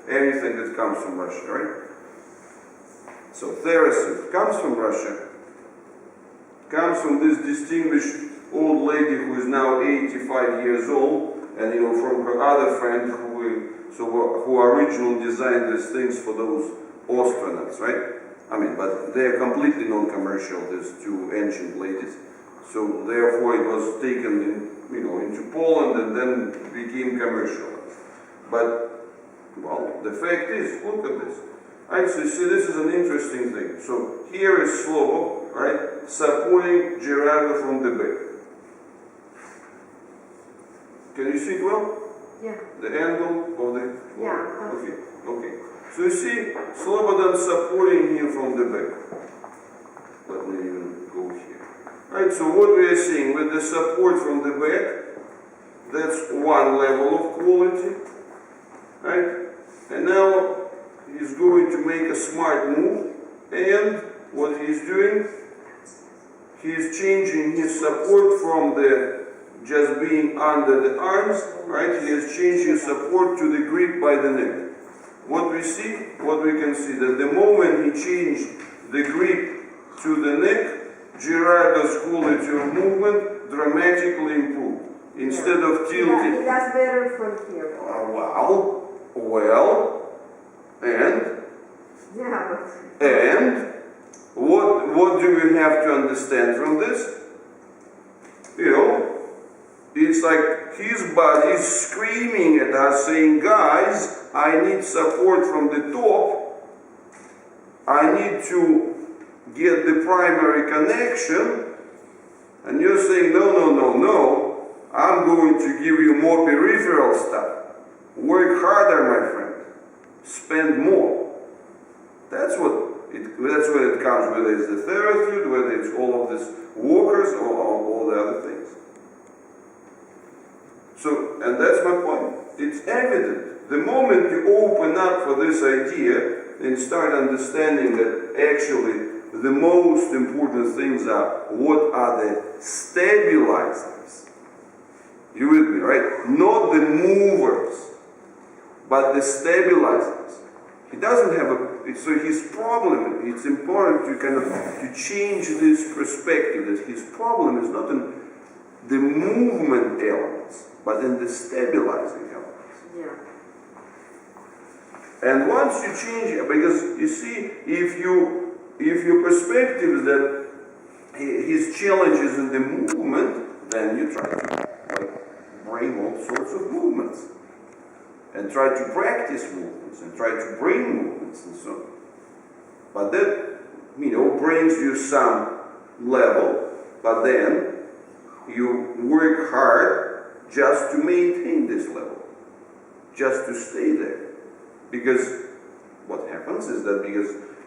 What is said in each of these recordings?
anything that comes from Russia, right? So TheraSuit comes from Russia, comes from this distinguished old lady who is now 85 years old, and from her other friend who originally designed these things for those astronauts, right? I mean, but they are completely non-commercial, these two ancient ladies. So therefore it was taken into Poland and then became commercialized. But, well, the fact is, look at this. Right, so you see, this is an interesting thing. So here is Slobo, right, supporting Gerardo from the back. Can you see it well? Yeah. The angle of the... Yeah. Okay. So you see Slobodan supporting him from the back. Let me even go here. Right, so what we are seeing with the support from the back, that's one level of quality. Right? And now he's going to make a smart move, and what he's doing, he's changing his support from the just being under the arms, right? He is changing support to the grip by the neck. What we can see, that the moment he changed the grip to the neck, Gerardo's quality of movement dramatically improved. Instead of tilting. He does better from here. And? Yeah, And? What do we have to understand from this? It's like his body is screaming at us, saying, guys, I need support from the top. I need to get the primary connection. And you're saying, no. I'm going to give you more peripheral stuff. Work harder, my friend. Spend more. That's what it comes, whether it's the TheraSuit, whether it's all of these walkers, or all the other things. So, and that's my point. It's evident. The moment you open up for this idea and start understanding that actually the most important things are, what are the stabilizers? You with me, right? Not the movers, but the stabilizers. He doesn't have so his problem, it's important to change this perspective, that his problem is not in the movement elements, but in the stabilizing elements. Yeah. And once you change it, because you see, if your perspective is that his challenge is in the movement, then you try to bring all sorts of movements. And try to practice movements, and try to bring movements, and so on. But that, brings you some level, but then you work hard just to maintain this level, just to stay there. Because what happens is that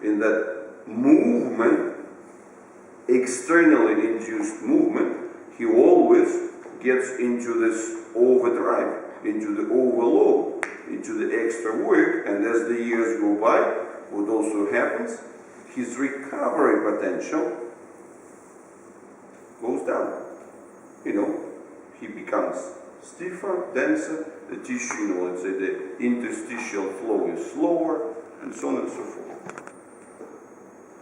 in that movement, externally induced movement, he always gets into this overdrive, into the overload, into the extra work, and as the years go by, what also happens, his recovery potential goes down. He becomes stiffer, denser, the tissue, let's say the interstitial flow is slower, and so on and so forth.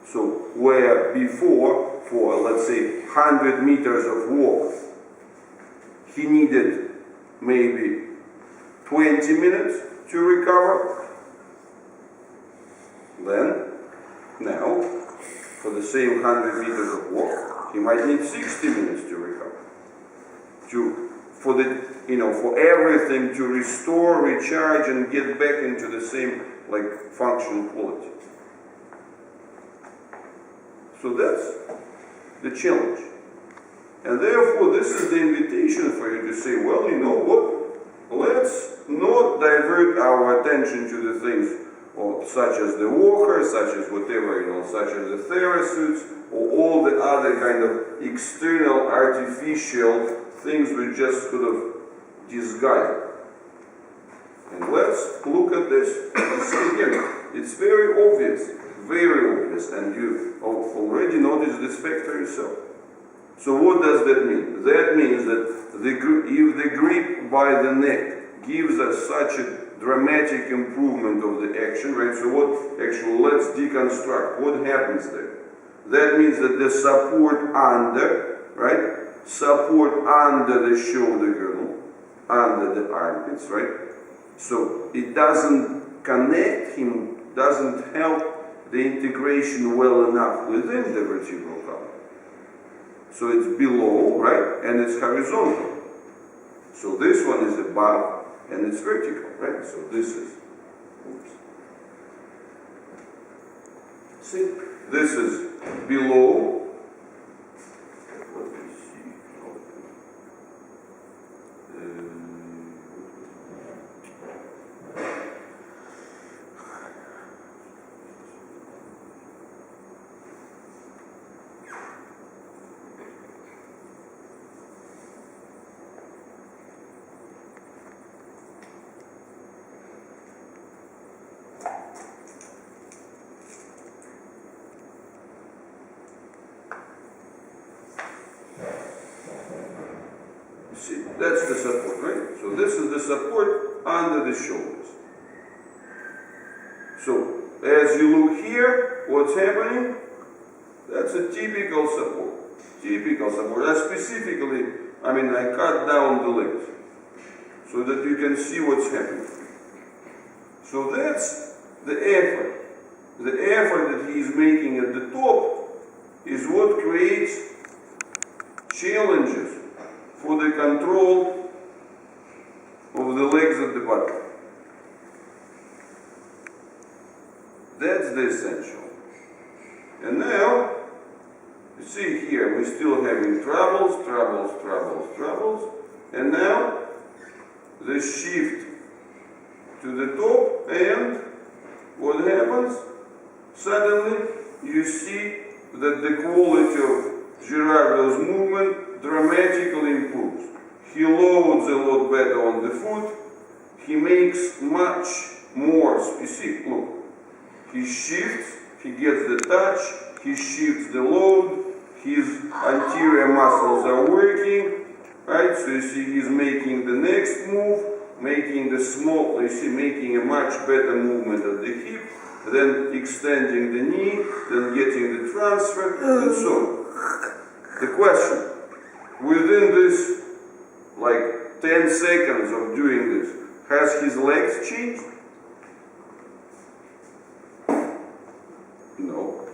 So where before, for let's say 100 meters of walk, he needed maybe 20 minutes to recover, then now for the same 100 meters of walk, he might need 60 minutes to recover. For everything to restore, recharge, and get back into the same functional quality. So that's the challenge. And therefore, this is the invitation for you to say, well, you know what? Let's not divert our attention to the things such as the walker, such as whatever, such as the TheraSuits, or all the other kind of external artificial things we just sort of disguise. And let's look at this. See again, it's very obvious, and you already noticed this factor yourself. So what does that mean? That means that if the grip by the neck gives us such a dramatic improvement of the action, right? So what, actually, let's deconstruct. What happens there? That means that the support under, right? Support under the shoulder girdle, under the armpits, right? So it doesn't connect him, doesn't help the integration well enough within the vertebral column. So it's below, right? And it's horizontal. So this one is above and it's vertical, right? So this is, oops. See, this is below. Let me see. See, that's the support, right? So this is the support under the shoulders. So as you look here, what's happening? That's a typical support. Typical support. I specifically, I cut down the legs so that you can see what's happening. So that's the effort. The effort that he's making at the top is what creates challenges for the control of the legs at the bottom. That's the essential. And now, you see here, we're still having troubles. And now, the shift to the top, and what happens? Suddenly, you see that the quality of Girardo's movement dramatically improves. He loads a lot better on the foot. He makes much more, you see, look. He shifts, he gets the touch, he shifts the load, his anterior muscles are working, right? So you see he's making the next move, making the small, you see, making a much better movement at the hip, then extending the knee, then getting the transfer, and so on. The question, within this, like 10 seconds of doing this, has his legs changed? No.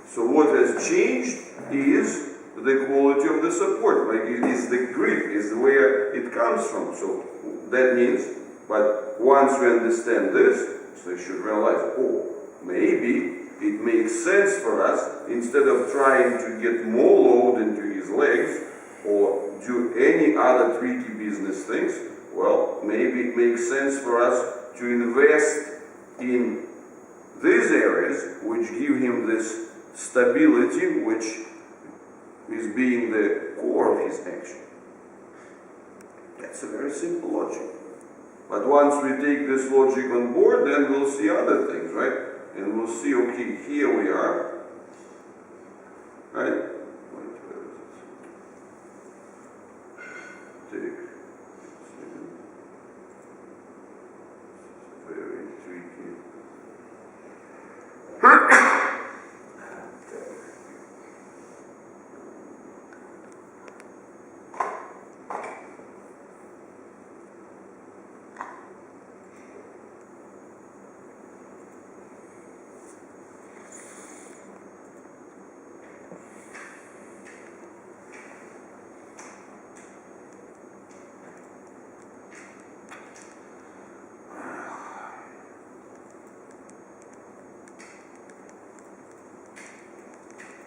So what has changed is the quality of the support, like it is the grip, is where it comes from. So that means, but once we understand this, so you should realize, oh, maybe it makes sense for us, instead of trying to get more load into his legs or do any other tricky business things, well, maybe it makes sense for us to invest in these areas which give him this stability, which is being the core of his action. That's a very simple logic. But once we take this logic on board, then we'll see other things, right? And we'll see, okay, here we are, right? Wait, where is it? Take, very tricky.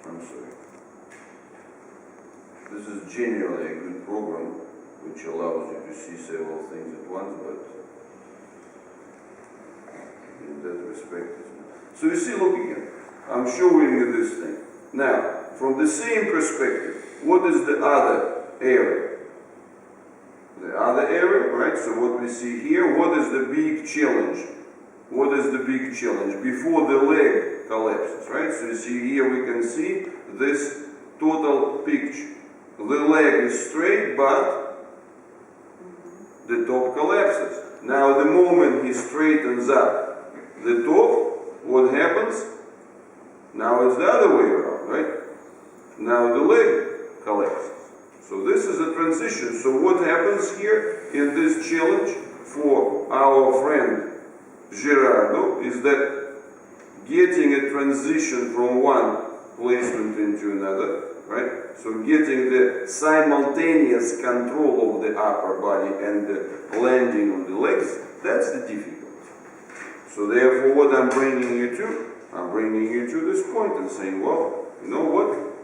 I'm sorry. This is genuinely a good program which allows you to see several things at once, but in that respect, it's not. So you see, look again. I'm showing you this thing. Now, from the same perspective, what is the other area? The other area, right? So what we see here, what is the big challenge? What is the big challenge? Before the leg collapses, right? So you see here, we can see this total picture. The leg is straight, but the top collapses. Now the moment he straightens up the top, what happens? Now it's the other way around, right? Now the leg collapses. So this is a transition. So what happens here in this challenge for our friend Gerardo is that getting a transition from one placement into another, right? So getting the simultaneous control of the upper body and the landing on the legs, that's the difficulty. So therefore what I'm bringing you to, I'm bringing you to this point and saying, well, you know what?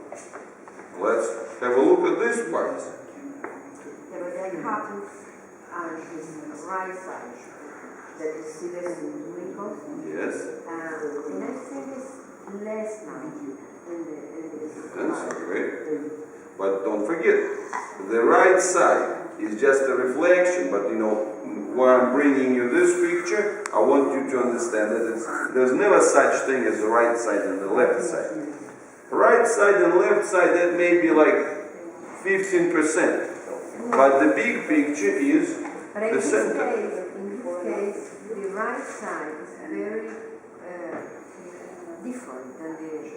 Let's have a look at this part. Yeah, but that happens on his right side. That you see this wrinkles. Yes. And I think it's less now in this That's great. But don't forget, the right side is just a reflection, but you know, when I'm bringing you this picture, I want you to understand that there's never such thing as the right side and the left side. Right side and left side, that may be like 15%. But the big picture is the center. In this case, the right side is very different than the...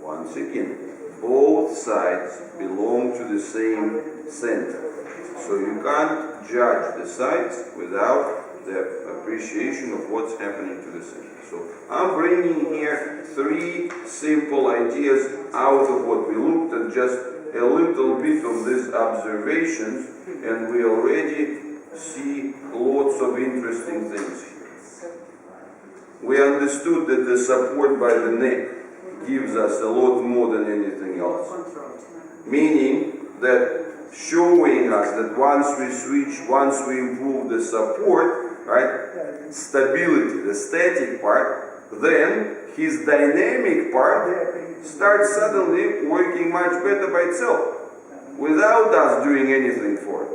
Once again, both sides belong to the same center. So you can't judge the sides without the appreciation of what's happening to the center. So I'm bringing here three simple ideas out of what we looked at, just a little bit of these observations, and we already see lots of interesting things here. We understood that the support by the neck gives us a lot more than anything else. Meaning that showing us that once we switch, once we improve the support, right, stability, the static part, then his dynamic part starts suddenly working much better by itself, without us doing anything for it.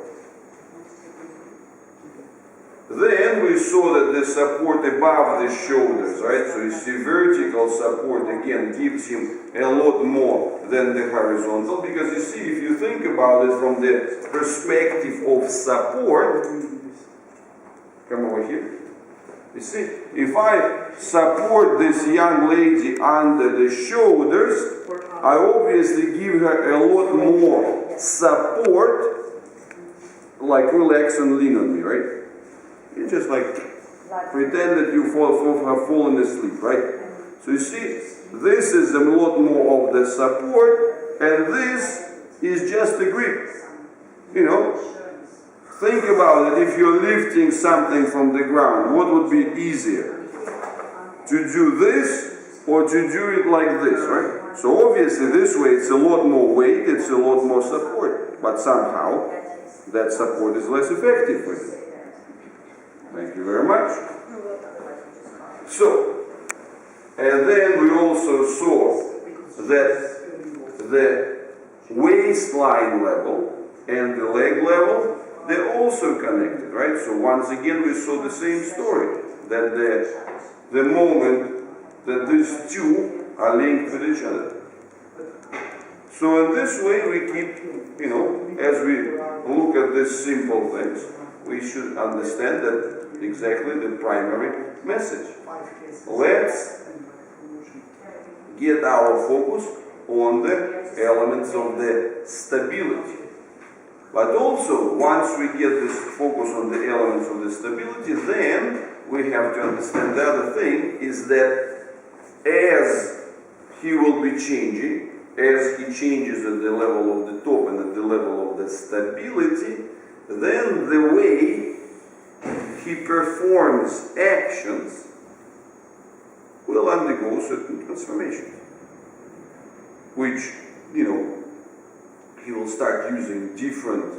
Then we saw that the support above the shoulders, right? So you see vertical support again gives him a lot more than the horizontal, because you see, if you think about it from the perspective of support, come over here. You see, if I support this young lady under the shoulders, I obviously give her a lot more support, like relax and lean on me, right? You just like pretend that you have fallen asleep, right? So you see, this is a lot more of the support, and this is just a grip. You know, think about it. If you're lifting something from the ground, what would be easier? To do this or to do it like this, right? So obviously this way it's a lot more weight, it's a lot more support, but somehow that support is less effective for you. Thank you very much. So, and then we also saw that the waistline level and the leg level, they're also connected, right? So once again we saw the same story, that the moment that these two are linked with each other. So in this way we keep, you know, as we look at these simple things, we should understand that exactly the primary message. Let's get our focus on the elements of the stability. But also, once we get this focus on the elements of the stability, then we have to understand the other thing is that as he will be changing, as he changes at the level of the top and at the level of the stability, then the way he performs actions will undergo certain transformation, which, you know, he will start using different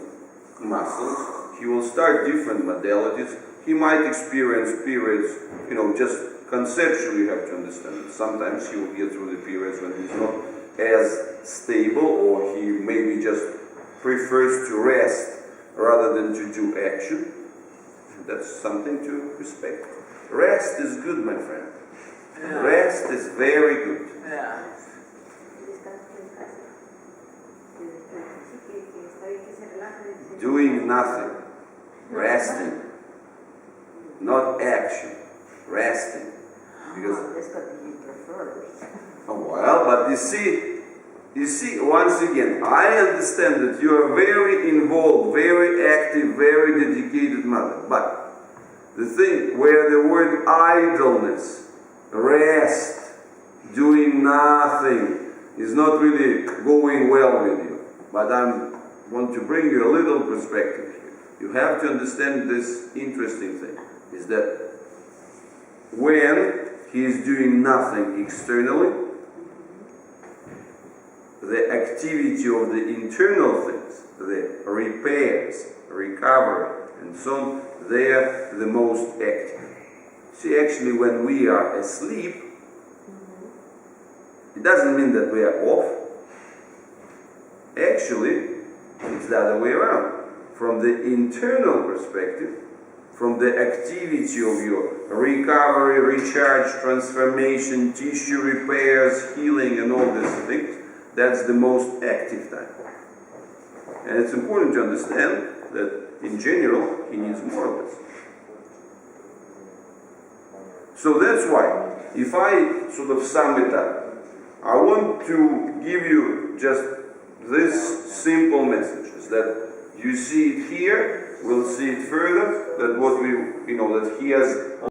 muscles, he will start different modalities, he might experience periods, you know, just conceptually you have to understand it. Sometimes he will get through the periods when he's not as stable, or he maybe just prefers to rest rather than to do action. That's something to respect. Rest is good, my friend. Yeah. Rest is very good. Yeah. Doing nothing. resting, not action, resting. Because That's what he prefers. oh, well, but you see, once again, I understand that you are very involved, very active, very dedicated mother. But the thing where the word idleness, rest, doing nothing is not really going well with you. But I want to bring you a little perspective here. You have to understand this interesting thing, is that when he is doing nothing externally, the activity of the internal things, the repairs, recovery, and so on, they are the most active. See, actually, when we are asleep, it doesn't mean that we are off. Actually, it's the other way around. From the internal perspective, from the activity of your recovery, recharge, transformation, tissue repairs, healing, and all these things, that's the most active time. And it's important to understand that in general, he needs more of this. So that's why, if I sort of sum it up, I want to give you just this simple message, is that you see it here, we'll see it further, that what we, that he has